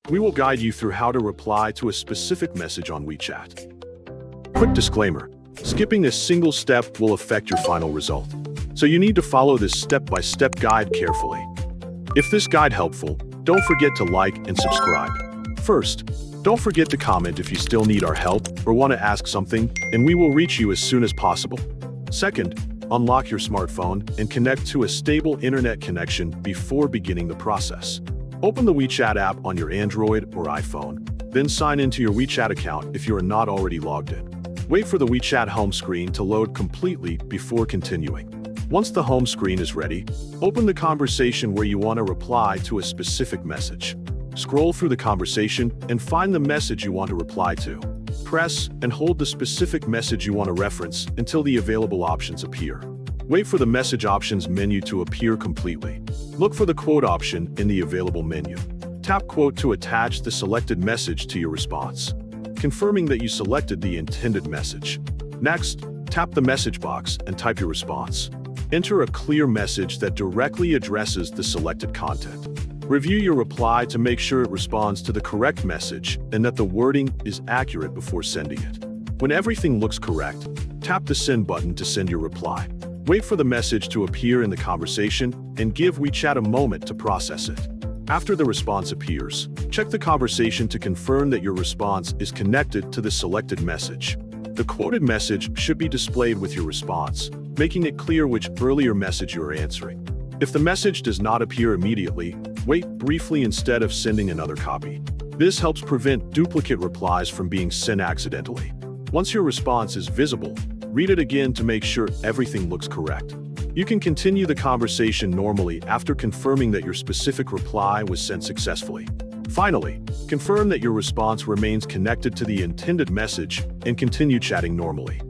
We will guide you through how to reply to a specific message on WeChat. Quick disclaimer: skipping a single step will affect your final result, so you need to follow this step-by-step guide carefully. If this guide helpful, don't forget to like and subscribe. First, don't forget to comment if you still need our help or want to ask something, and we will reach you as soon as possible. Second, unlock your smartphone and connect to a stable internet connection before beginning the process. Open the WeChat app on your Android or iPhone, then sign into your WeChat account if you are not already logged in. Wait for the WeChat home screen to load completely before continuing. Once the home screen is ready, open the conversation where you want to reply to a specific message. Scroll through the conversation and find the message you want to reply to. Press and hold the specific message you want to reference until the available options appear. Wait for the message options menu to appear completely. Look for the quote option in the available menu. Tap quote to attach the selected message to your response, confirming that you selected the intended message. Next, tap the message box and type your response. Enter a clear message that directly addresses the selected content. Review your reply to make sure it responds to the correct message and that the wording is accurate before sending it. When everything looks correct, tap the send button to send your reply. Wait for the message to appear in the conversation and give WeChat a moment to process it. After the response appears, check the conversation to confirm that your response is connected to the selected message. The quoted message should be displayed with your response, making it clear which earlier message you are answering. If the message does not appear immediately, wait briefly instead of sending another copy. This helps prevent duplicate replies from being sent accidentally. Once your response is visible, read it again to make sure everything looks correct. You can continue the conversation normally after confirming that your specific reply was sent successfully. Finally, confirm that your response remains connected to the intended message and continue chatting normally.